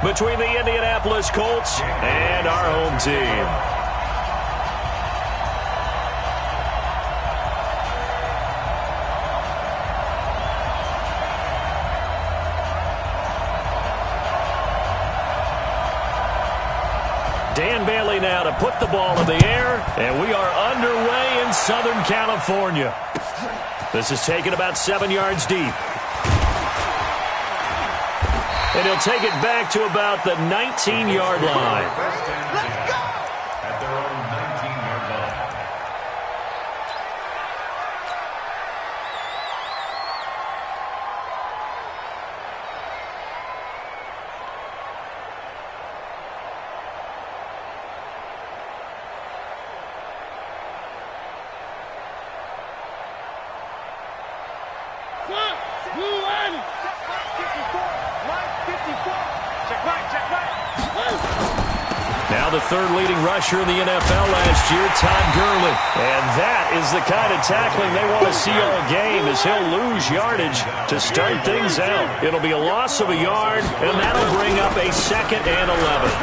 between the Indianapolis Colts and our home team. Dan Bailey now to put the ball in the air, and we are underway in Southern California. This is taken about 7 yards deep. And he'll take it back to about the 19-yard line. Let's go! At their own 19-yard line. Now the third leading rusher in the NFL last year, Todd Gurley. And that is the kind of tackling they want to see all game, as he'll lose yardage to start things out. It'll be a loss of a yard, and that'll bring up a 2nd and 11.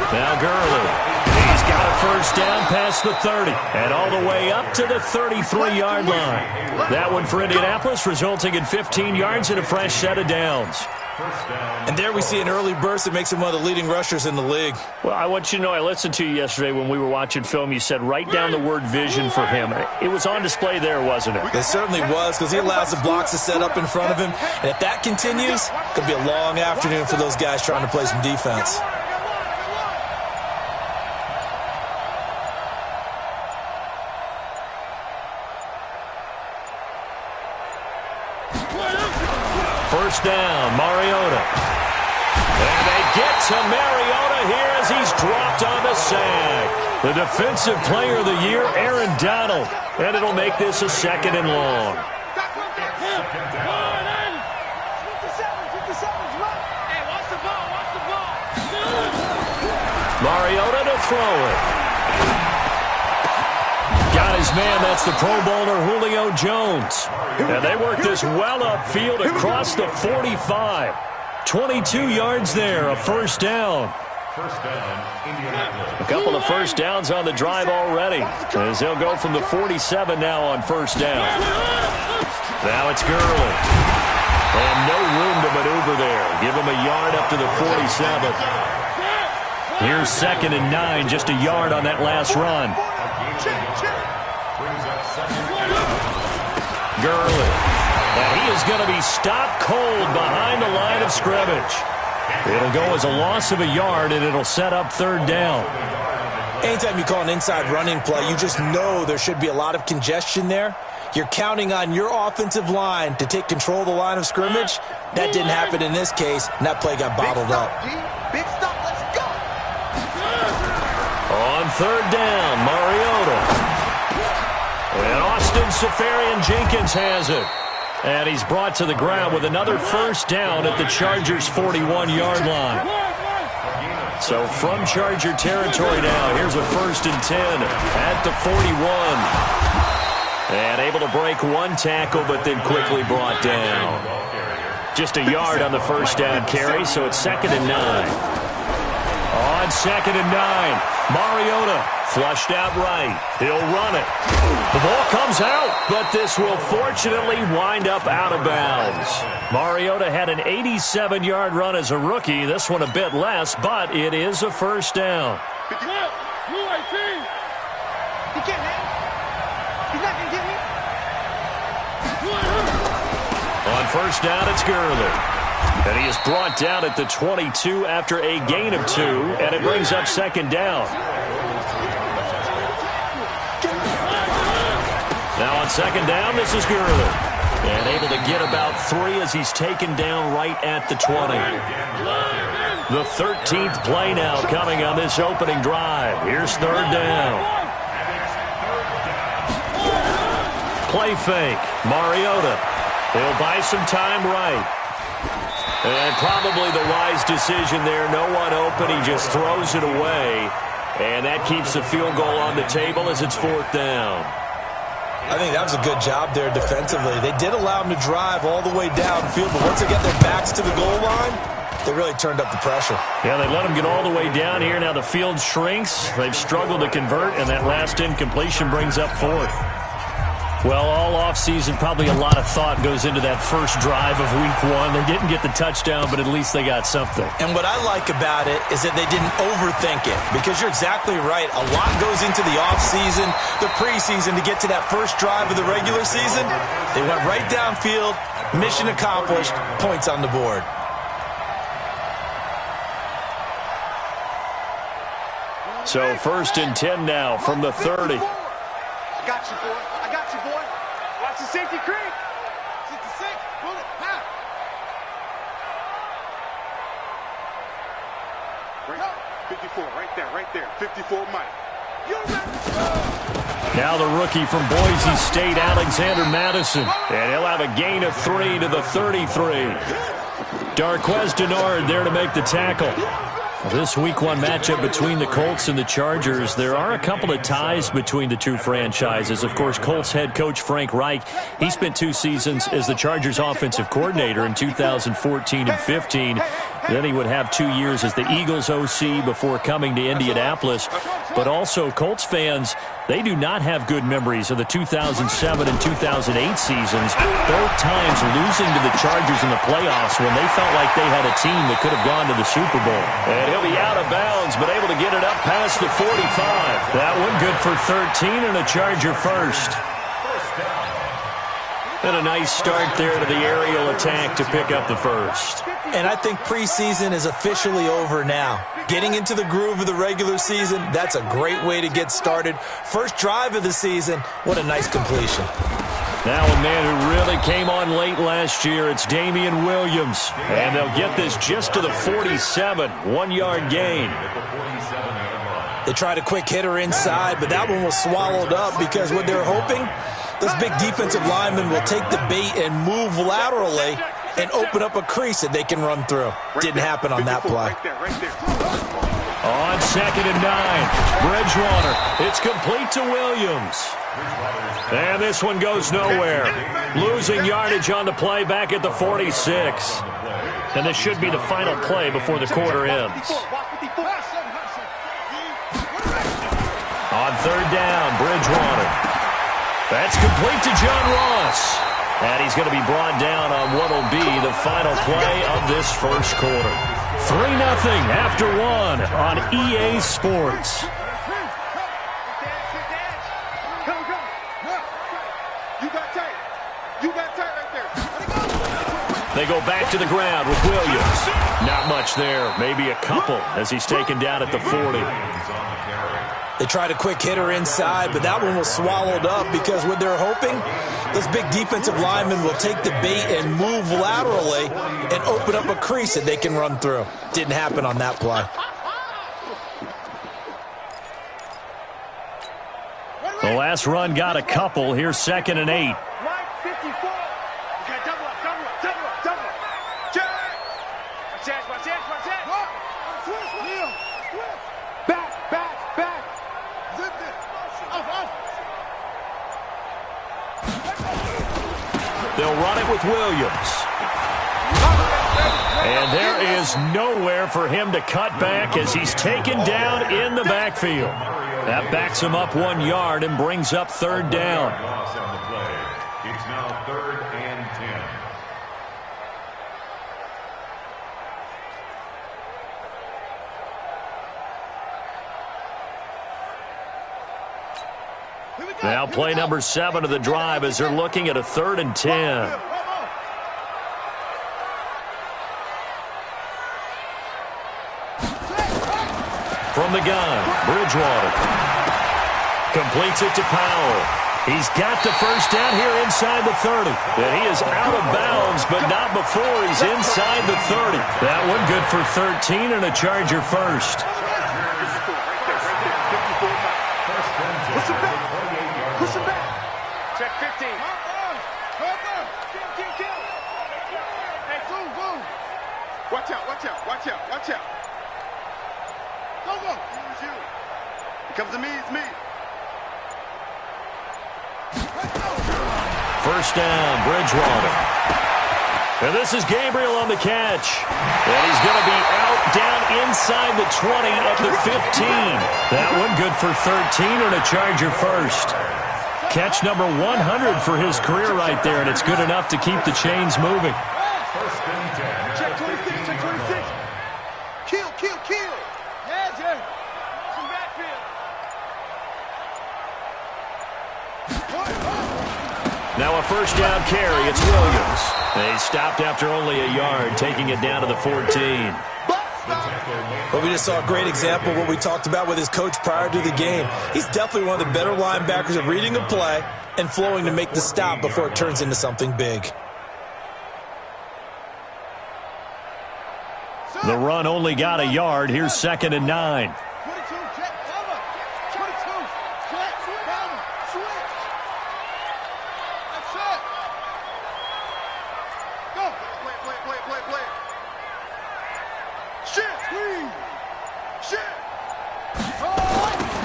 Now Gurley, he's got a first down past the 30 and all the way up to the 33-yard line. That one for Indianapolis, resulting in 15 yards and a fresh set of downs. And there we see an early burst that makes him one of the leading rushers in the league. Well, I want you to know, I listened to you yesterday when we were watching film. You said write down the word vision for him. It was on display there, wasn't it? It certainly was, because he allows the blocks to set up in front of him. And if that continues, it could be a long afternoon for those guys trying to play some defense. First down, Mariota. And they get to Mariota here as he's dropped on the sack. The defensive player of the year, Aaron Donald. And it'll make this a 2nd and long. Mariota to throw it. Got his man, that's the Pro Bowler Julio Jones. And they work this well upfield across the 45. 22 yards there, a first down. A couple of first downs on the drive already, as they'll go from the 47 now on first down. Now it's Gurley. And no room to maneuver there. Give him a yard up to the 47. Here's 2nd and 9, just a yard on that last run. Gurley. And he is going to be stopped cold behind the line of scrimmage. It'll go as a loss of a yard, and it'll set up 3rd down. Anytime you call an inside running play, you just know there should be a lot of congestion there. You're counting on your offensive line to take control of the line of scrimmage. That didn't happen in this case, and that play got bottled up. Big stop, let's go! On 3rd down, Mariota. And Austin Seferian-Jenkins has it. And he's brought to the ground with another first down at the Chargers' 41-yard line. So from Charger territory now, here's a 1st and 10 at the 41. And able to break one tackle, but then quickly brought down. Just a yard on the first down carry, so it's 2nd and 9. On 2nd and 9, Mariota flushed out right. He'll run it. The ball comes out, but this will fortunately wind up out of bounds. Mariota had an 87-yard run as a rookie. This one a bit less, but it is a first down. He can't hang. He's not going to get me. On first down, it's Gurley. And he is brought down at the 22 after a gain of 2, and it brings up 2nd down. Now on 2nd down, this is Gurley. And able to get about 3 as he's taken down right at the 20. The 13th play now coming on this opening drive. Here's 3rd down. Play fake. Mariota. He'll buy some time right. And probably the wise decision there. No one open. He just throws it away. And that keeps the field goal on the table as it's 4th down. I think that was a good job there defensively. They did allow him to drive all the way downfield, but once they get their backs to the goal line, They really turned up the pressure. Yeah, they let them get all the way down here. Now the field shrinks. They've struggled to convert, and that last incompletion brings up fourth. Well, all offseason, probably a lot of thought goes into that first drive of week one. They didn't get the touchdown, but at least they got something. And what I like about it is that they didn't overthink it, because you're exactly right. A lot goes into the offseason, the preseason, to get to that first drive of the regular season. They went right downfield, mission accomplished, points on the board. So 1st and 10 now from the 30. I got you, boy. I got you, boy. Watch the safety creep. 66. Pull it. Ha. Right. 54. Right there. Right there. 54, Mike. Now the rookie from Boise State, Alexander Madison. And he'll have a gain of 3 to the 33. Darquez Denard there to make the tackle. This week one matchup between the Colts and the Chargers, there are a couple of ties between the two franchises. Of course, Colts head coach Frank Reich, he spent 2 seasons as the Chargers offensive coordinator in 2014 and 15. Then he would have 2 years as the Eagles OC before coming to Indianapolis. But also, Colts fans, they do not have good memories of the 2007 and 2008 seasons, both times losing to the Chargers in the playoffs when they felt like they had a team that could have gone to the Super Bowl. And he'll be out of bounds, but able to get it up past the 45. That one good for 13 and a Charger first. And a nice start there to the aerial attack to pick up the first. And I think preseason is officially over now. Getting into the groove of the regular season, that's a great way to get started. First drive of the season, what a nice completion. Now a man who really came on late last year, it's Damian Williams. And they'll get this just to the 47, 1-yard gain. They tried a quick hitter inside, but that one was swallowed up because what they're hoping, those big defensive linemen will take the bait and move laterally and open up a crease that they can run through. Didn't happen on that play. On 2nd and 9, Bridgewater. It's complete to Williams. And this one goes nowhere. Losing yardage on the play back at the 46. And this should be the final play before the quarter ends. On 3rd down, Bridgewater. That's complete to John Ross. And he's going to be brought down on what will be the final play of this first quarter. 3-0 after 1 on EA Sports. They go back to the ground with Williams. Not much there. Maybe a couple as he's taken down at the 40. They tried a quick hitter inside, but that one was swallowed up because what they're hoping, those big defensive linemen will take the bait and move laterally and open up a crease that they can run through. Didn't happen on that play. The last run got a couple. Here's 2nd and 8. They'll run it with Williams. And there is nowhere for him to cut back as he's taken down in the backfield. That backs him up 1 yard and brings up 3rd down. It's now 3rd and 10. Now play number 7 of the drive as they're looking at a 3rd and 10. From the gun, Bridgewater. Completes it to Powell. He's got the first down here inside the 30. And he is out of bounds, but not before he's inside the 30. That one good for 13 and a Charger first. Push him back. Check 15. Hey, move. Watch out. Go. It's you. It comes to me, it's me. First down, Bridgewater. And this is Gabriel on the catch. And he's going to be out down inside the 20 at the 15. That one good for 13 and a Charger first. Catch number 100 for his career right there, and it's good enough to keep the chains moving. Check 26, check 26. Kill, kill, kill. Yeah, Jay. Some backfield. Now a first down carry. It's Williams. They stopped after only a yard, taking it down to the 14. But we just saw a great example of what we talked about with his coach prior to the game. He's definitely one of the better linebackers at reading a play and flowing to make the stop before it turns into something big. The run only got a yard. Here's 2nd and 9. 22, check, cover. 22, check, cover, switch. That's it. Go. Play. Shit, please. Shit.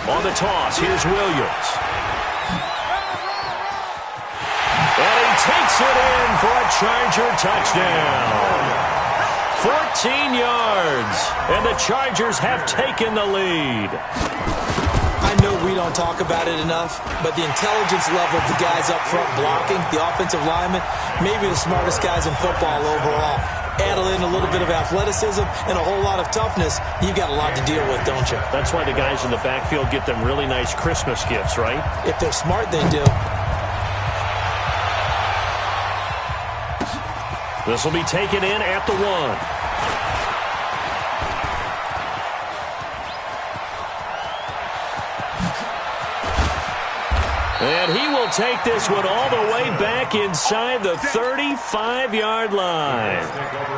On the toss, here's Williams. And he takes it in for a Charger touchdown. 14 yards, and the Chargers have taken the lead. I know we don't talk about it enough, but the intelligence level of the guys up front blocking, the offensive linemen, maybe the smartest guys in football overall. Add in a little bit of athleticism and a whole lot of toughness, you've got a lot to deal with, don't you? That's why the guys in the backfield get them really nice Christmas gifts, right? If they're smart, they do. This will be taken in at the 1. And he will take this one all the way back inside the 35-yard line.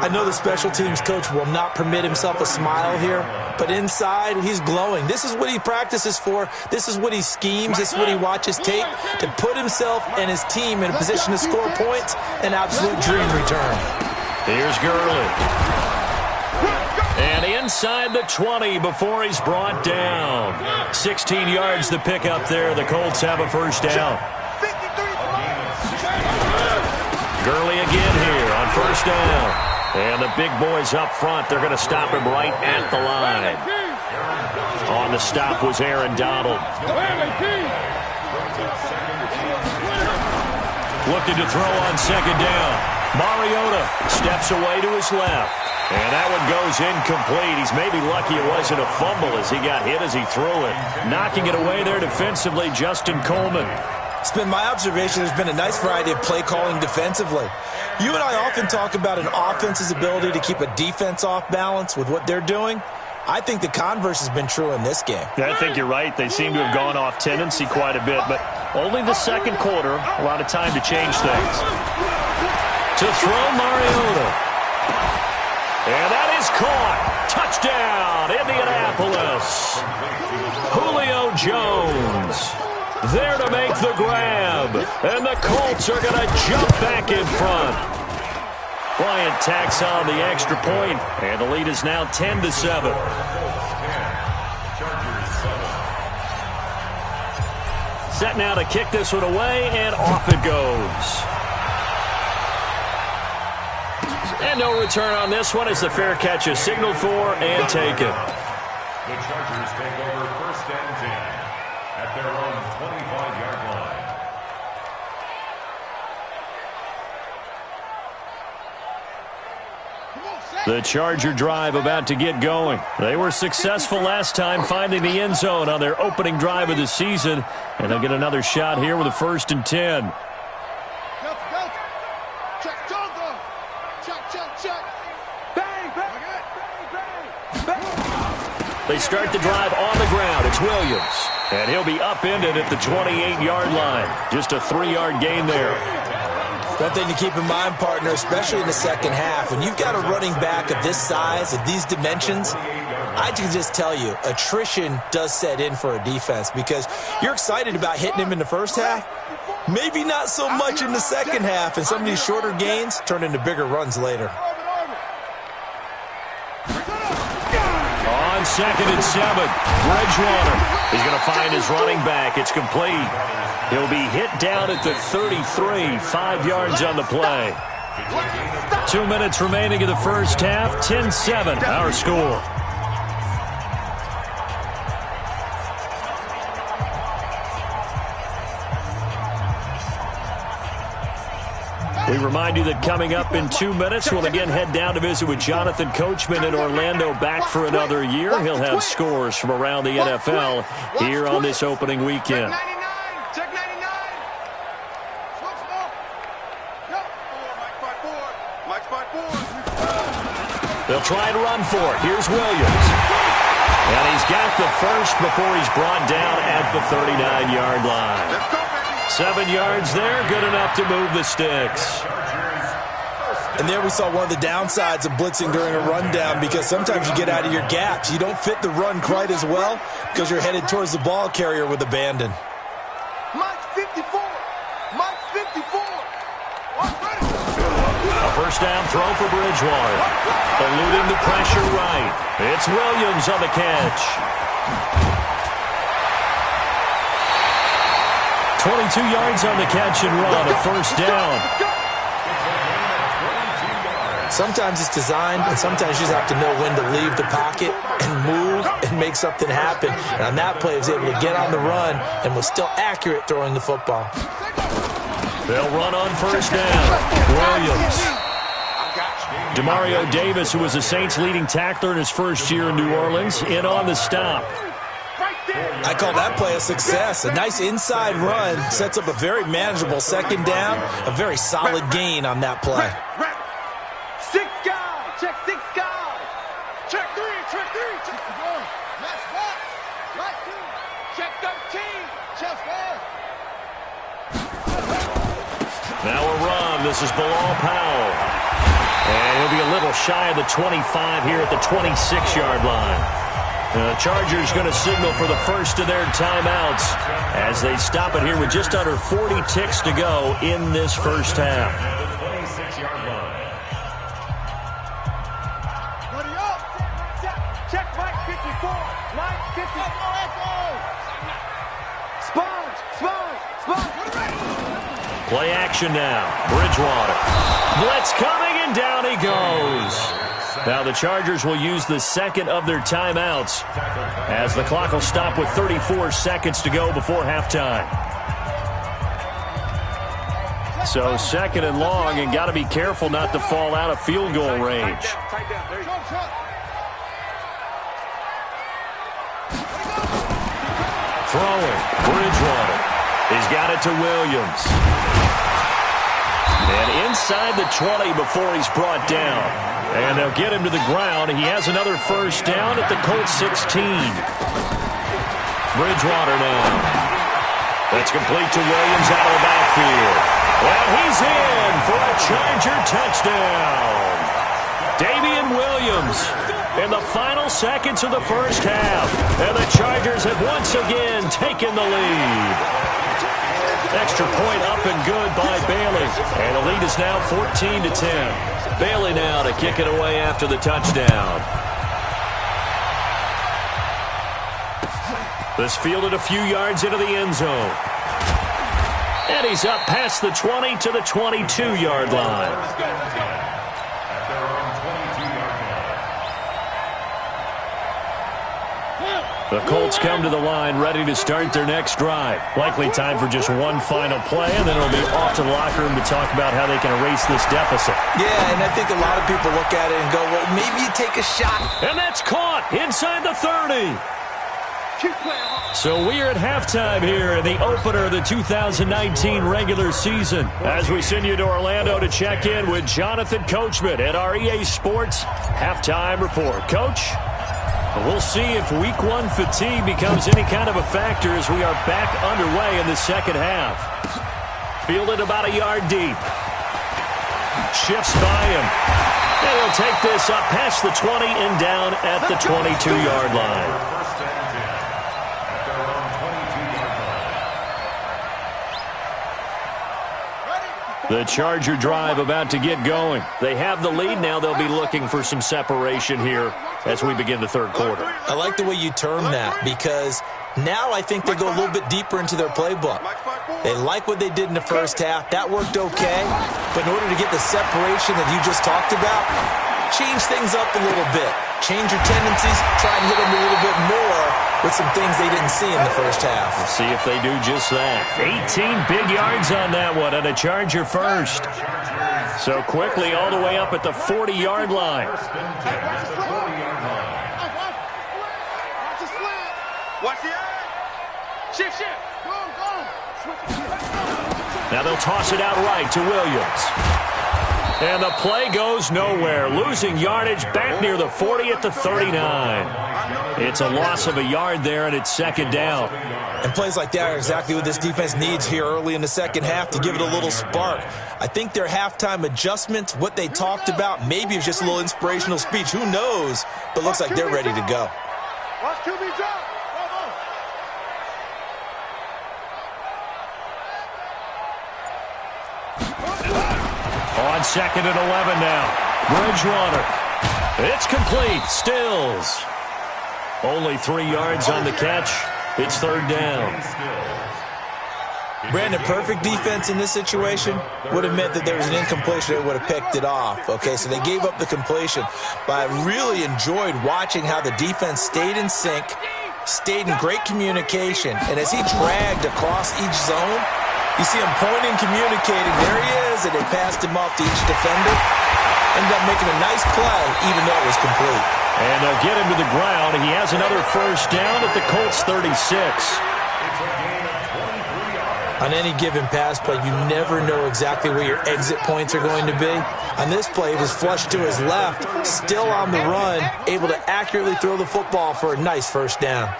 I know the special teams coach will not permit himself a smile here, but inside, he's glowing. This is what he practices for. This is what he schemes. This is what he watches tape to put himself and his team in a position to score points. An absolute dream return. Here's Gurley. And inside the 20 before he's brought down. 16 yards to pick up there. The Colts have a first down. Gurley again here on first down. And the big boys up front, they're going to stop him right at the line. On the stop was Aaron Donald. Looking to throw on second down. Mariota steps away to his left. And that one goes incomplete. He's maybe lucky it wasn't a fumble as he got hit as he threw it. Knocking it away there defensively, Justin Coleman. It's been my observation there's been a nice variety of play calling defensively. You and I often talk about an offense's ability to keep a defense off balance with what they're doing. I think the converse has been true in this game. Yeah, I think you're right. They seem to have gone off tendency quite a bit, but only the second quarter, a lot of time to change things. To throw Mariota. And that is caught. Touchdown, Indianapolis. Julio Jones there to make the grab. And the Colts are going to jump back in front. Bryant tacks on the extra point, and the lead is now 10-7. Set now to kick this one away, and off it goes. And no return on this one as the fair catch is signaled for and taken. The Chargers take over first and 10 at their own 25-yard line. The Charger drive about to get going. They were successful last time finding the end zone on their opening drive of the season, and they'll get another shot here with a 1st and 10. They start the drive on the ground. It's Williams. And he'll be upended at the 28-yard line. Just a 3-yard gain there. One thing to keep in mind, partner, especially in the second half, when you've got a running back of this size, of these dimensions, I can just tell you, attrition does set in for a defense because you're excited about hitting him in the first half. Maybe not so much in the second half, and some of these shorter gains turn into bigger runs later. On 2nd and 7, Bridgewater is going to find his running back. It's complete. He'll be hit down at the 33, 5 yards on the play. 2 minutes remaining in the first half. 10-7, our score. We remind you that coming up in 2 minutes, we'll again head down to visit with Jonathan Coachman in Orlando, back for another year. He'll have scores from around the NFL here on this opening weekend. Check 99. Switch smoke. Go. Mike's by four. They'll try and run for it. Here's Williams. And he's got the first before he's brought down at the 39-yard line. Let's go, baby. 7 yards there, good enough to move the sticks. And there we saw one of the downsides of blitzing during a rundown, because sometimes you get out of your gaps. You don't fit the run quite as well because you're headed towards the ball carrier with abandon. Mike's 54. Mike's 54. A first down throw for Bridgewater. Eluding the pressure right. It's Williams on the catch. 22 yards on the catch and run, a first down. Sometimes it's designed, and sometimes you just have to know when to leave the pocket and move and make something happen. And on that play, he was able to get on the run and was still accurate throwing the football. They'll run on first down. Williams. Demario Davis, who was the Saints' leading tackler in his first year in New Orleans, in on the stop. I call that play a success. A nice inside run sets up a very manageable second down, a very solid gain on that play. Six guys. Check 6 guys. Check 3. Check 3. Check 4. Match back. Right 2. Check 13. Check 4. Now a run. This is Bilal Powell. And he'll be a little shy of the 25 here at the 26-yard line. The Chargers going to signal for the first of their timeouts as they stop it here with just under 40 ticks to go in this first half. Buddy up. Check Mike 54. Mike 54. Sponge. Play action now. Bridgewater. Blitz coming, and down he goes. Now the Chargers will use the second of their timeouts as the clock will stop with 34 seconds to go before halftime. So second and long, and got to be careful not to fall out of field goal range. Throwing. Bridgewater. He's got it to Williams. And inside the 20 before he's brought down. And they'll get him to the ground. He has another first down at the Colts 16. Bridgewater now. That's complete to Williams out of the backfield. Well, he's in for a Charger touchdown. Damian Williams in the final seconds of the first half. And the Chargers have once again taken the lead. Extra point up and good by Bailey. And the lead is now 14-10. Bailey now to kick it away after the touchdown. This fielded a few yards into the end zone. And he's up past the 20 to the 22-yard line. The Colts come to the line ready to start their next drive. Likely time for just one final play, and then it'll be off to the locker room to talk about how they can erase this deficit. Yeah, and I think a lot of people look at it and go, well, maybe you take a shot. And that's caught inside the 30. So we are at halftime here in the opener of the 2019 regular season as we send you to Orlando to check in with Jonathan Coachman at our EA Sports Halftime Report. Coach? We'll see if week one fatigue becomes any kind of a factor as we are back underway in the second half. Fielded about a yard deep. Shifts by him. And he'll take this up past the 20 and down at the 22-yard line. The Charger drive about to get going. They have the lead now. They'll be looking for some separation here as we begin the third quarter. I like the way you term that, because now I think they go a little bit deeper into their playbook. They like what they did in the first half. That worked okay. But in order to get the separation that you just talked about, change things up a little bit. Change your tendencies. Try and hit them a little bit more with some things they didn't see in the first half. We'll see if they do just that. 18 big yards on that one, and a Charger first. So quickly all the way up at the 40-yard line. Watch the eye. Shift. Go. Now they'll toss it out right to Williams. And the play goes nowhere. Losing yardage back near the 40 at the 39. It's a loss of a yard there, and it's second down. And plays like that are exactly what this defense needs here early in the second half to give it a little spark. I think their halftime adjustments, what they talked about, maybe it's just a little inspirational speech. Who knows? But looks like they're ready to go. Watch QB drop. On second and 11 now. Bridgewater. It's complete. Stills. Only 3 yards on the catch. It's third down. Brandon, perfect defense in this situation would have meant that there was an incompletion. They would have picked it off. Okay, so they gave up the completion. But I really enjoyed watching how the defense stayed in sync, stayed in great communication. And as he dragged across each zone, you see him pointing, communicating. There he is, and they passed him off to each defender. Ended up making a nice play, even though it was complete. And they'll get him to the ground. He has another first down at the Colts 36. On any given pass play, you never know exactly where your exit points are going to be. On this play, it was flushed to his left, still on the run, able to accurately throw the football for a nice first down.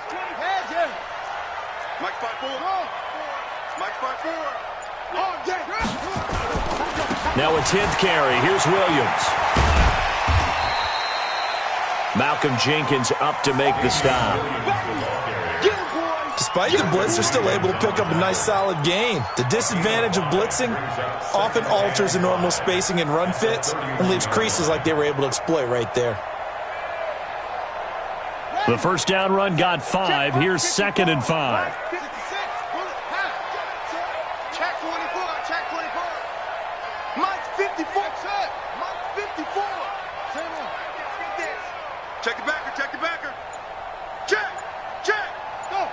Now a 10th carry. Here's Williams. Malcolm Jenkins up to make the stop. Despite the blitz, they're still able to pick up a nice solid gain. The disadvantage of blitzing often alters the normal spacing and run fits and leaves creases like they were able to exploit right there. The first down run got 5. Here's second and 5. Check 24. Check 24. Mike's 54. Mike's 54. Check the backer. Check the backer. Check. Go.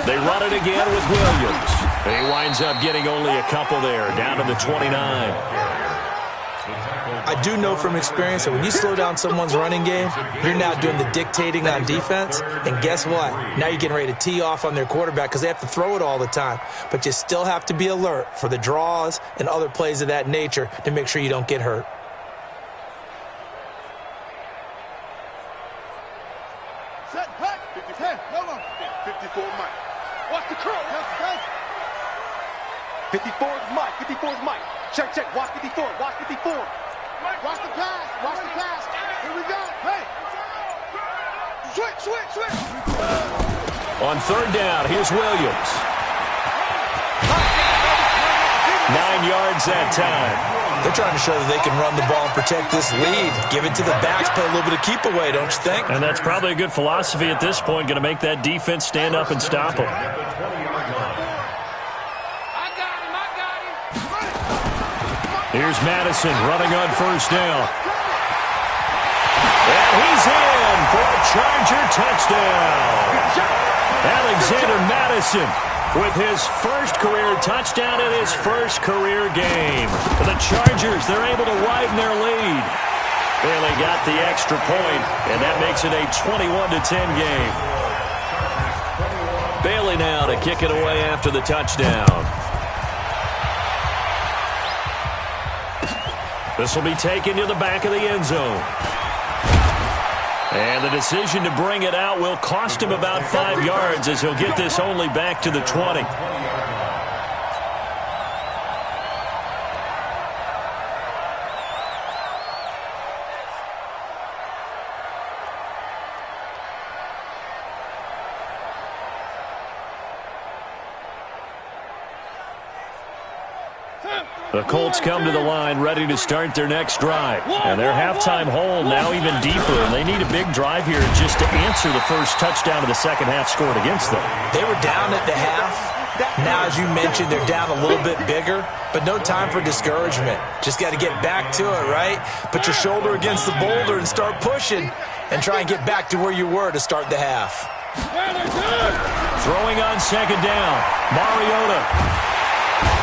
They run it again with Williams. He winds up getting only a couple there, down to the 29. I do know from experience that when you slow down someone's running game, you're now doing the dictating on defense. And guess what? Now you're getting ready to tee off on their quarterback because they have to throw it all the time. But you still have to be alert for the draws and other plays of that nature to make sure you don't get hurt. Set, back. 54 Mike. Watch the curl. 54 is Mike. 54 is Mike. Check. Watch 54. Watch 54. Watch the pass. Here we go. Hey. Switch. On third down, here's Williams. 9 yards that time. They're trying to show that they can run the ball and protect this lead. Give it to the backs, play a little bit of keep away, don't you think? And that's probably a good philosophy at this point, going to make that defense stand up and stop them. Here's Madison running on first down. And he's in for a Charger touchdown. Alexander Madison with his first career touchdown in his first career game. For the Chargers, they're able to widen their lead. Bailey got the extra point, and that makes it a 21-10 game. Bailey now to kick it away after the touchdown. This will be taken to the back of the end zone. And the decision to bring it out will cost him about 5 yards as he'll get this only back to the 20. The Colts come to the line ready to start their next drive. And their halftime hole now even deeper. And they need a big drive here just to answer the first touchdown of the second half scored against them. They were down at the half. Now, as you mentioned, they're down a little bit bigger. But no time for discouragement. Just got to get back to it, right? Put your shoulder against the boulder and start pushing. And try and get back to where you were to start the half. Throwing on second down. Mariota.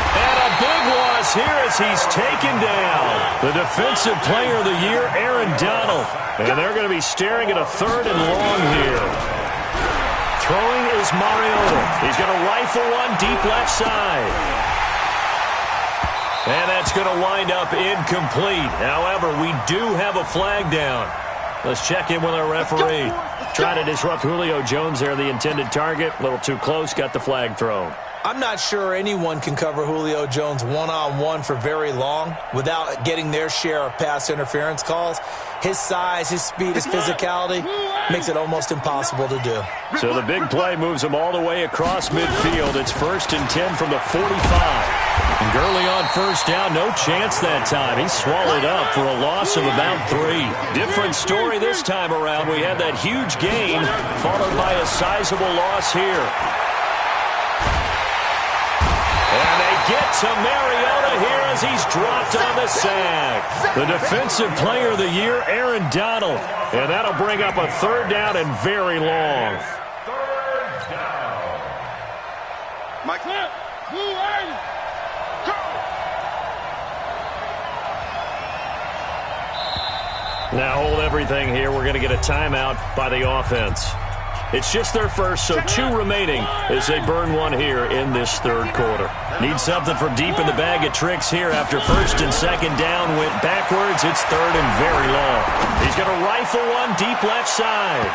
And a big loss here as he's taken down. The defensive player of the year, Aaron Donald. And they're going to be staring at a 3rd and long here. Throwing is Mariota. He's going to rifle one deep left side. And that's going to wind up incomplete. However, we do have a flag down. Let's check in with our referee. Trying to disrupt Julio Jones there, the intended target. A little too close, got the flag thrown. I'm not sure anyone can cover Julio Jones one-on-one for very long without getting their share of pass interference calls. His size, his speed, his physicality makes it almost impossible to do. So the big play moves him all the way across midfield. It's 1st and 10 from the 45. And Gurley on first down, no chance that time. He's swallowed up for a loss of about 3. Different story this time around. We had that huge gain followed by a sizable loss here. And they get to Mariota here as he's dropped on the sack. The defensive player of the year, Aaron Donald. And that'll bring up a 3rd down and very long. 3rd down. Mike, who are you? Now hold everything here. We're going to get a timeout by the offense. It's just their first, so 2 remaining as they burn one here in this 3rd quarter. Need something from deep in the bag of tricks here after 1st and 2nd down. Went backwards. It's 3rd and very long. He's going to rifle one deep left side.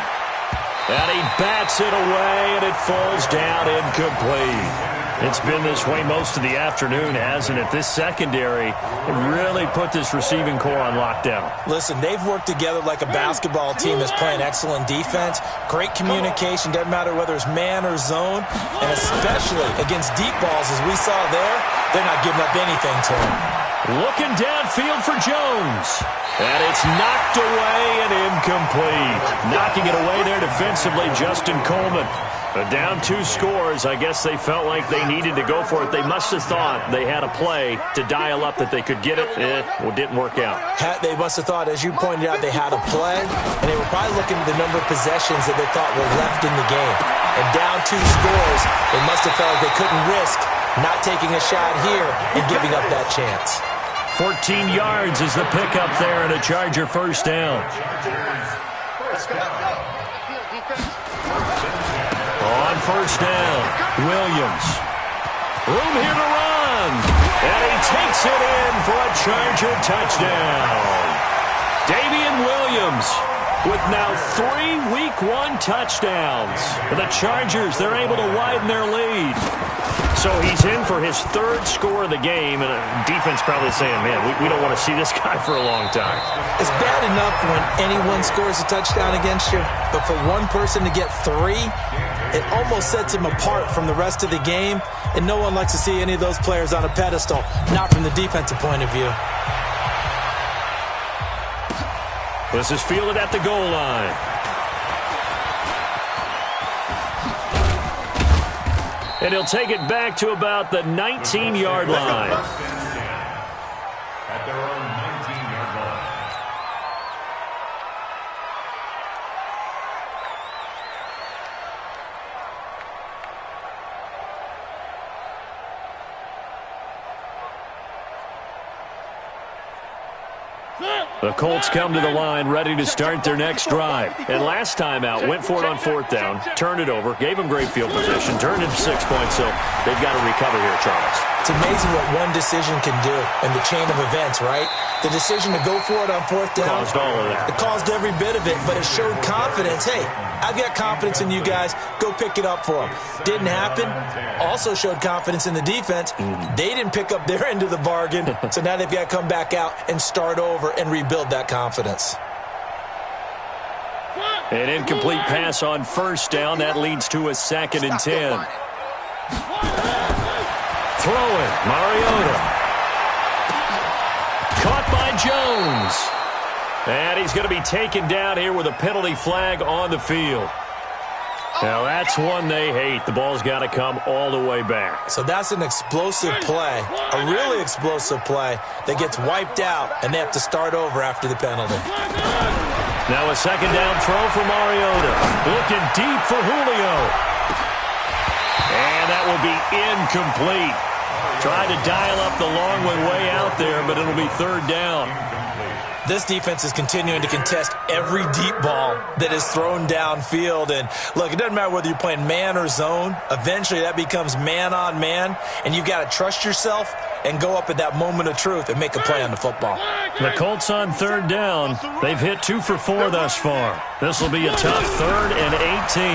And he bats it away, and it falls down incomplete. It's been this way most of the afternoon, hasn't it? This secondary really put this receiving core on lockdown. Listen, they've worked together like a basketball team that's playing excellent defense. Great communication, doesn't matter whether it's man or zone. And especially against deep balls, as we saw there, they're not giving up anything to him. Looking downfield for Jones. And it's knocked away and incomplete. Knocking it away there defensively, Justin Coleman. But down 2 scores, I guess they felt like they needed to go for it. They must have thought they had a play to dial up that they could get it. Well, it didn't work out. They must have thought, as you pointed out, they had a play, and they were probably looking at the number of possessions that they thought were left in the game. And down 2 scores, they must have felt like they couldn't risk not taking a shot here and giving up that chance. 14 yards is the pickup there and a Charger 1st down. On 1st down, Williams. Room here to run. And he takes it in for a Charger touchdown. Damian Williams with now 3 Week 1 touchdowns. For the Chargers, they're able to widen their lead. So he's in for his 3rd score of the game, and defense probably saying, man, we don't want to see this guy for a long time. It's bad enough when anyone scores a touchdown against you, but for one person to get 3, it almost sets him apart from the rest of the game, and no one likes to see any of those players on a pedestal, not from the defensive point of view. This is fielded at the goal line. And he'll take it back to about the 19-yard line. At their own 19-yard line. The Colts come to the line ready to start their next drive. And last time out, went for it on 4th down, turned it over, gave them great field position, turned it to 6 points, so they've got to recover here, Charles. It's amazing what one decision can do in the chain of events, right? The decision to go for it on 4th down. Caused all of that. It caused every bit of it, but it showed confidence. Hey, I've got confidence in you guys. Go pick it up for them. Didn't happen. Also showed confidence in the defense. They didn't pick up their end of the bargain, so now they've got to come back out and start over and rebuild that confidence. An incomplete pass on 1st down. That leads to a 2nd and 10. Throw it, Mariota. Jones. And he's going to be taken down here with a penalty flag on the field. Now, that's one they hate. The ball's got to come all the way back. So that's an explosive play, a really explosive play that gets wiped out, and they have to start over after the penalty. Now a second down throw for Mariota. Looking deep for Julio. And that will be incomplete. Tried to dial up the long one way out there, but it'll be third down. This defense is continuing to contest every deep ball that is thrown downfield. And, look, it doesn't matter whether you're playing man or zone. Eventually, that becomes man-on-man, and you've got to trust yourself and go up at that moment of truth and make a play on the football. The Colts on third down. They've hit 2 for 4 thus far. This will be a tough 3rd and 18.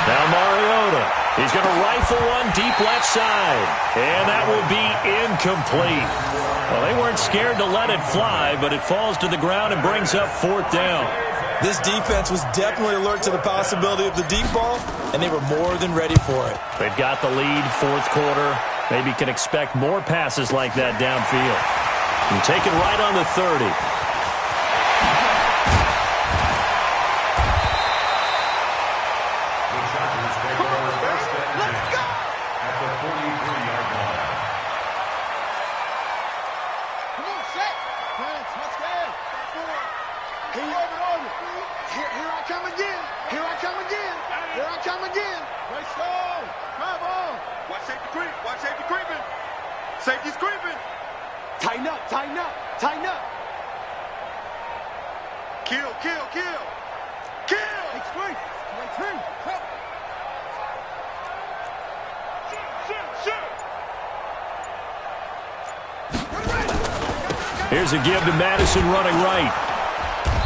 Now Mariota. He's going to rifle one deep left side. And that will be incomplete. Well, they weren't scared to let it fly, but it falls to the ground and brings up 4th down. This defense was definitely alert to the possibility of the deep ball, and they were more than ready for it. They've got the lead, 4th quarter. Maybe can expect more passes like that downfield. And take it right on the 30. Safety's creeping. Tighten up, tighten up, tighten up. Kill, kill, kill. Kill. Explain. Here's a give to Madison running right.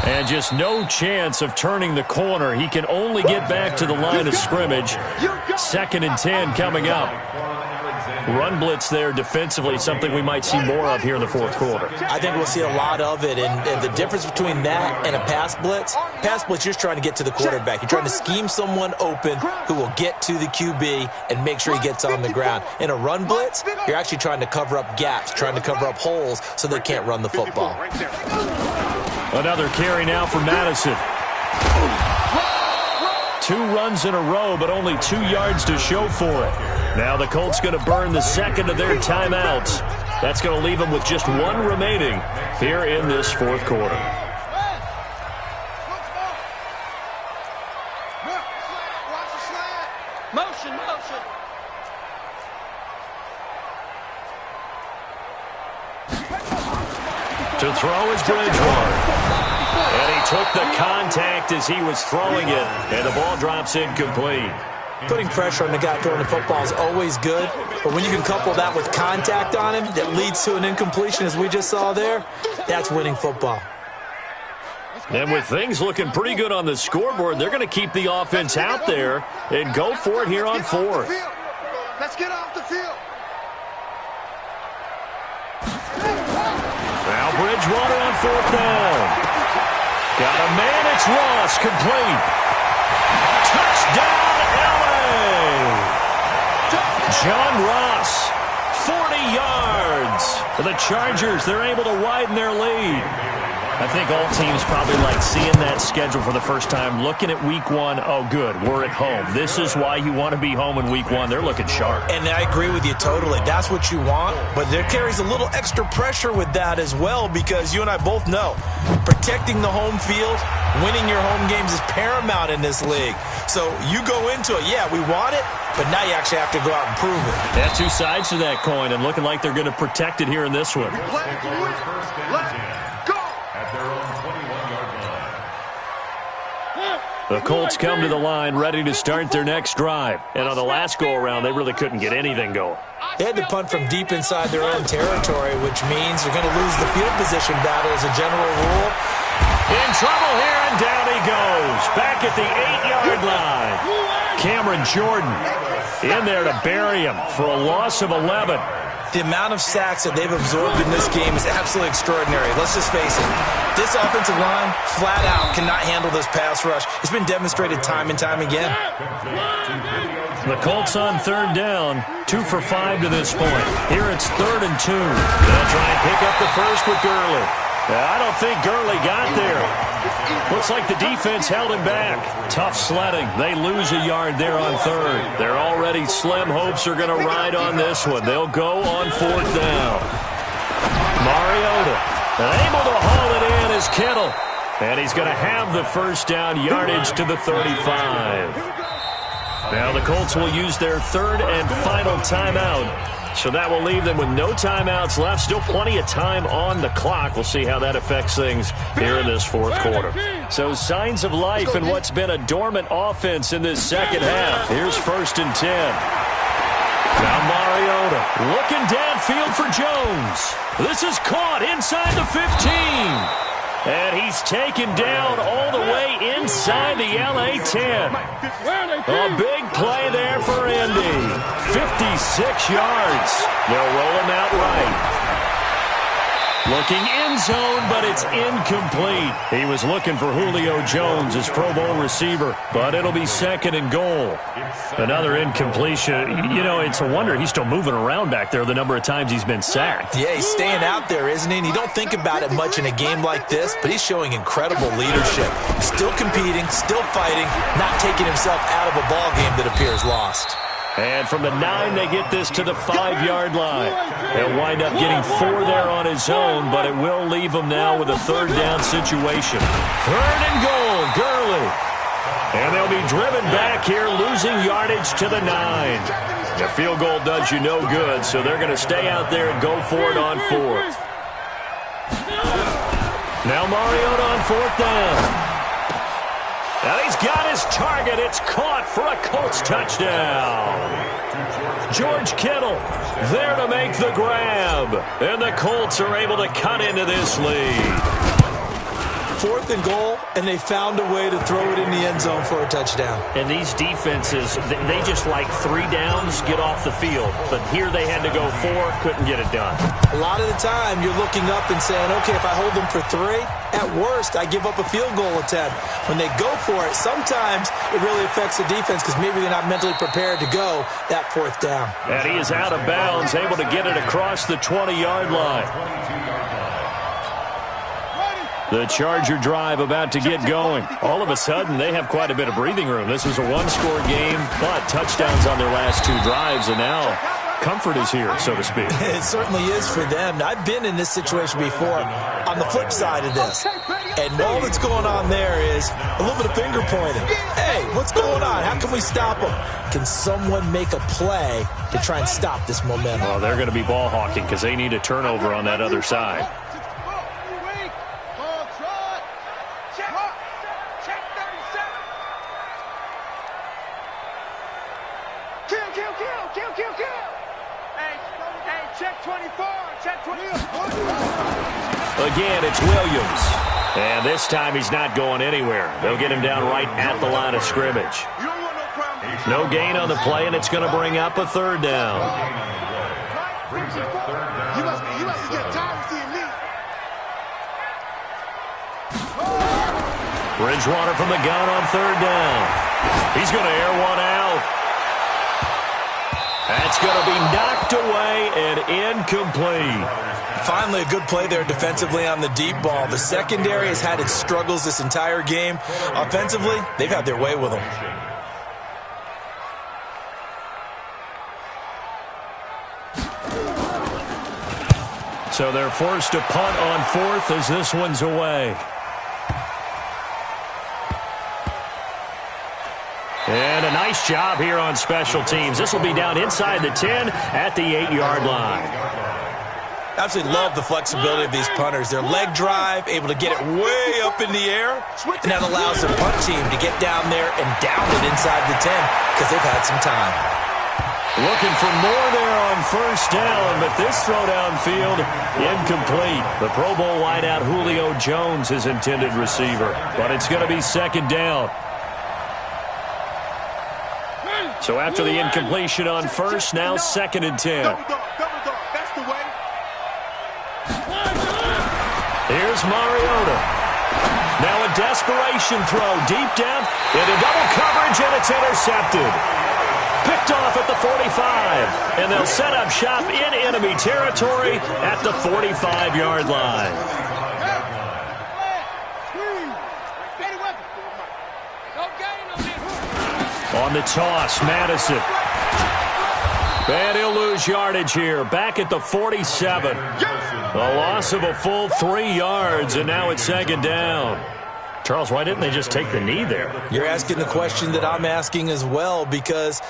And just no chance of turning the corner. He can only get back to the line of scrimmage. 2nd and 10 coming up. Run blitz there defensively, something we might see more of here in the 4th quarter. I think we'll see a lot of it, and the difference between that and a pass blitz, you're just trying to get to the quarterback. You're trying to scheme someone open who will get to the QB and make sure he gets on the ground. In a run blitz, you're actually trying to cover up gaps, trying to cover up holes so they can't run the football. Another carry now for Madison. 2 runs in a row, but only 2 yards to show for it. Now the Colts going to burn the second of their timeouts. That's going to leave them with just 1 remaining here in this 4th quarter. Motion, motion. To throw is Bridgewater. And he took the contact as he was throwing it, and the ball drops incomplete. Putting pressure on the guy throwing the football is always good, but when you can couple that with contact on him that leads to an incompletion, as we just saw there, that's winning football. And with things looking pretty good on the scoreboard, they're going to keep the offense out there and go for it here on 4th. Let's get off the field. Now Bridgewater on 4th down. Got a man, it's Ross, complete. Touchdown, LA! John Ross, 40 yards. For the Chargers, they're able to widen their lead. I think all teams probably like seeing that schedule for the first time, looking at week 1. Oh, good, we're at home. This is why you want to be home in week 1. They're looking sharp. And I agree with you totally. That's what you want, but there carries a little extra pressure with that as well, because you and I both know protecting the home field, winning your home games is paramount in this league. So you go into it, yeah, we want it, but now you actually have to go out and prove it. Yeah, 2 sides to that coin, and looking like they're going to protect it here in this one. The Colts come to the line ready to start their next drive. And on the last go-around, they really couldn't get anything going. They had to punt from deep inside their own territory, which means they're going to lose the field position battle as a general rule. In trouble here, and down he goes. Back at the 8-yard line. Cameron Jordan in there to bury him for a loss of 11. The amount of sacks that they've absorbed in this game is absolutely extraordinary. Let's just face it. This offensive line, flat out, cannot handle this pass rush. It's been demonstrated time and time again. The Colts on third down, 2 for 5 to this point. Here it's 3rd and 2. They'll try and pick up the first with Gurley. I don't think Gurley got there. Looks like the defense held him back. Tough sledding. They lose a yard there on 3rd. Their already slim hopes are going to ride on this one. They'll go on 4th down. Mariota able to haul it in is Kittle. And he's going to have the first down, yardage to the 35. Now the Colts will use their 3rd and final timeout. So that will leave them with no timeouts left. Still plenty of time on the clock. We'll see how that affects things here in this 4th quarter. So signs of life in what's been a dormant offense in this second half. Here's 1st and 10. Now Mariota looking downfield for Jones. This is caught inside the 15. And he's taken down all the way inside the LA 10. A big play there for Indy. 56 yards. They'll roll him out right. Looking end zone, but it's incomplete. He was looking for Julio Jones, his Pro Bowl receiver, but it'll be 2nd and goal. Another incompletion. You know, it's a wonder he's still moving around back there the number of times he's been sacked. Yeah, he's staying out there, isn't he? And you don't think about it much in a game like this, but he's showing incredible leadership. Still competing, still fighting, not taking himself out of a ball game that appears lost. And from the 9, they get this to the 5-yard line. He'll wind up getting 4 there on his own, but it will leave him now with a 3rd down situation. 3rd and goal, Gurley. And they'll be driven back here, losing yardage to the 9. The field goal does you no good, so they're going to stay out there and go for it on 4th. Now Mariota on 4th down. And he's got his target. It's caught for a Colts touchdown. George Kittle there to make the grab. And the Colts are able to cut into this lead. 4th and goal, and they found a way to throw it in the end zone for a touchdown. And these defenses, they just like 3 downs, get off the field. But here they had to go 4, couldn't get it done. A lot of the time, you're looking up and saying, okay, if I hold them for 3, at worst, I give up a field goal attempt. When they go for it, sometimes it really affects the defense because maybe they're not mentally prepared to go that 4th down. And he is out of bounds, able to get it across the 20-yard line. The Charger drive about to get going. All of a sudden, they have quite a bit of breathing room. This was a 1-score game, but touchdowns on their last 2 drives, and now comfort is here, so to speak. It certainly is for them. Now, I've been in this situation before on the flip side of this. And all that's going on there is a little bit of finger pointing. Hey, what's going on? How can we stop them? Can someone make a play to try and stop this momentum? Well, they're going to be ball hawking because they need a turnover on that other side. Again, it's Williams. And this time he's not going anywhere. They'll get him down right at the line of scrimmage. No gain on the play, and it's going to bring up a 3rd down. Bridgewater from the gun on 3rd down. He's going to air one out. That's going to be knocked away and incomplete. Finally, a good play there defensively on the deep ball. The secondary has had its struggles this entire game. Offensively, they've had their way with them. So they're forced to punt on 4th as this one's away. And a nice job here on special teams. This will be down inside the 10 at the 8-yard line. Absolutely love the flexibility of these punters. Their leg drive, able to get it way up in the air, and that allows the punt team to get down there and down it inside the 10 because they've had some time. Looking for more there on 1st down, but this throw downfield, incomplete. The Pro Bowl wideout Julio Jones, his intended receiver, but it's going to be 2nd down. So after the incompletion on 1st, now 2nd and 10. Here's is Mariota. Now a desperation throw deep down into double coverage, and it's intercepted. Picked off at the 45, and they'll set up shop in enemy territory at the 45-yard line. On the toss, Madison. And he'll lose yardage here, back at the 47. A loss of a full 3 yards, and now it's second down. Charles, why didn't they just take the knee there? You're asking the question that I'm asking as well, because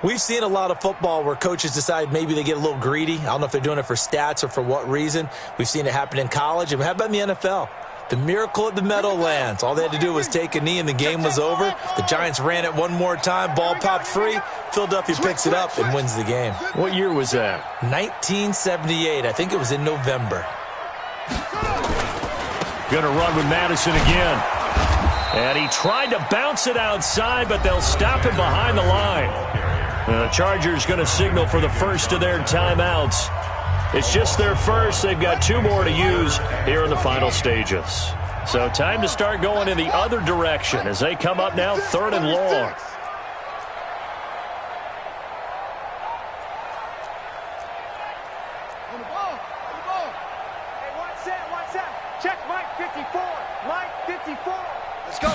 we've seen a lot of football where coaches decide maybe they get a little greedy. I don't know if they're doing it for stats or for what reason. We've seen it happen in college. And how about in the NFL? The miracle at the Meadowlands. All they had to do was take a knee and the game was over. The Giants ran it one more time. Ball popped free. Philadelphia picks it up and wins the game. What year was that? 1978. I think it was in November. Going to run with Madison again. And he tried to bounce it outside, but they'll stop him behind the line. And the Chargers going to signal for the first of their timeouts. It's just their first. They've got 2 more to use here in the final stages. So time to start going in the other direction as they come up now 3rd and long. On the ball. Hey, watch that. Check Mike 54. Mike 54. Let's go.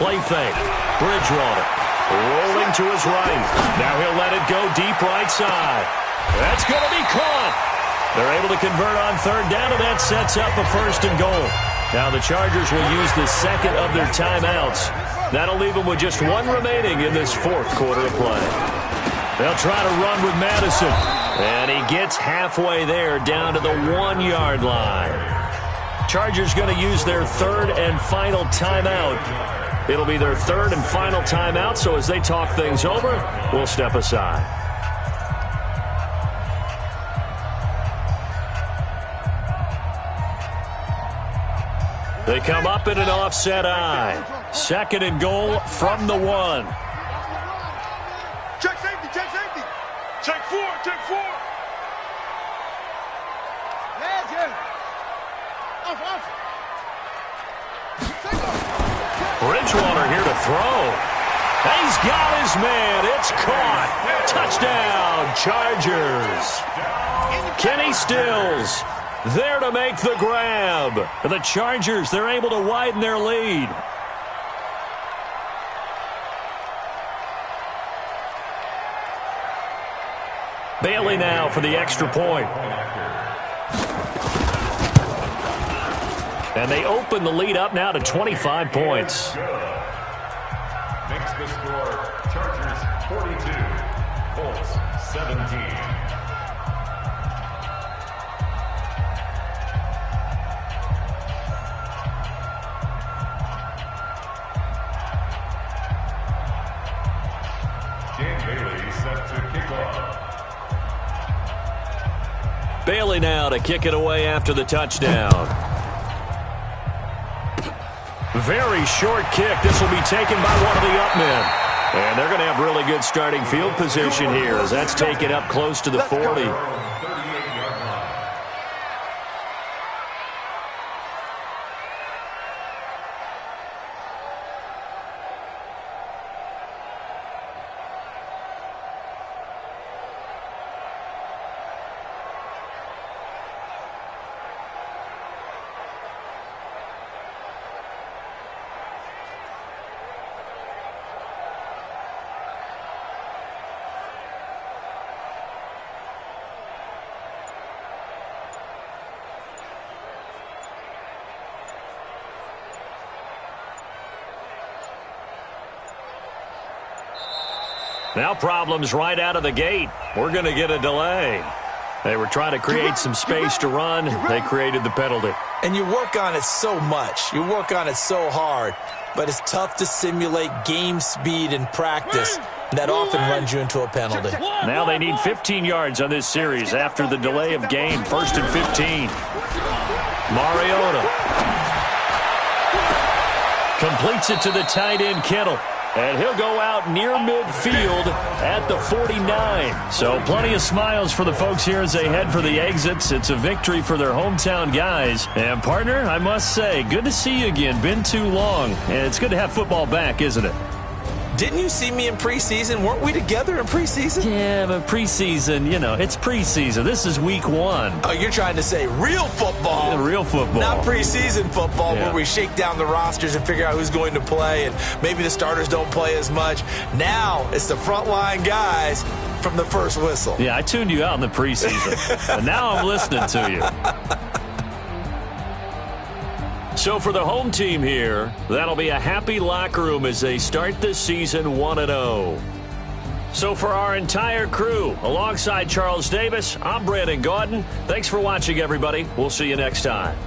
Play fake. Bridgewater rolling to his right. Now he'll let it go deep right side. That's going to be caught. They're able to convert on 3rd down, and that sets up a 1st and goal. Now the Chargers will use the second of their timeouts. That'll leave them with just 1 remaining in this 4th quarter of play. They'll try to run with Madison. And he gets halfway there down to the 1-yard line. Chargers going to use their 3rd and final timeout. It'll be their 3rd and final timeout, so as they talk things over, we'll step aside. They come up in an offset eye. 2nd and goal from the 1. Check safety. Check 4. Off. Bridgewater here to throw. He's got his man. It's caught. Touchdown, Chargers. Kenny Stills there to make the grab. The Chargers, they're able to widen their lead. Bailey now for the extra point. And they open the lead up now to 25 points. Makes the score Chargers 42, Colts 17. Bailey set to kick off. Bailey now to kick it away after the touchdown. Very short kick. This will be taken by one of the up men. And they're going to have really good starting field position here as that's taken up close to the 40. Now problems right out of the gate. We're going to get a delay. They were trying to create some space to run. They created the penalty. And you work on it so much. You work on it so hard. But it's tough to simulate game speed in practice. And that often runs you into a penalty. Now they need 15 yards on this series after the delay of game. 1st and 15. Mariota completes it to the tight end, Kittle. And he'll go out near midfield at the 49. So plenty of smiles for the folks here as they head for the exits. It's a victory for their hometown guys. And, partner, I must say, good to see you again. Been too long. And it's good to have football back, isn't it? Didn't you see me in preseason? Weren't we together in preseason? Yeah, but preseason, you know, it's preseason. This is week 1. Oh, you're trying to say real football. Yeah, real football. Not preseason football Yeah. where we shake down the rosters and figure out who's going to play, and maybe the starters don't play as much. Now it's the frontline guys from the first whistle. Yeah, I tuned you out in the preseason. But now I'm listening to you. So for the home team here, that'll be a happy locker room as they start this season 1-0. So for our entire crew, alongside Charles Davis, I'm Brandon Gaudin. Thanks for watching, everybody. We'll see you next time.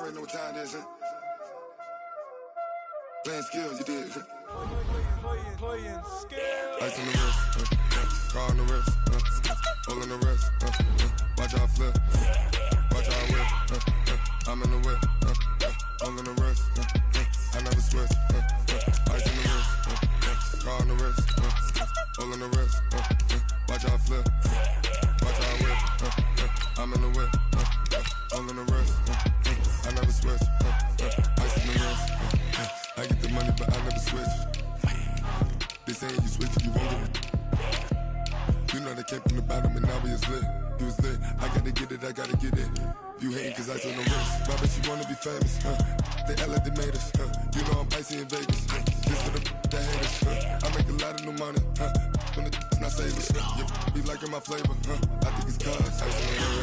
already know what time it is, huh? Playing skills, you did. Playing skills. Ice on the wrist, car on the wrist, hole in the wrist, watch how I flip, watch how I whip, I'm in the whip, hole in the wrist, I never switch, ice on the wrist, car on the wrist, hole in the wrist, watch how I flip, watch how I whip, I'm in the whip, hole in the wrist, I never switch, ice on the wrist, I get the money but I never switch. They saying you switch, you won't get it. You know they came from the bottom and now we is lit. You was lit, I gotta get it, I gotta get it. You hating cause ice on the wrist. Why bet you wanna be famous, They act like they made us, You know I'm icy in Vegas, This for the that hate us, I make a lot of new money, When the not saving, be liking my flavor, I think it's cause ice on the wrist.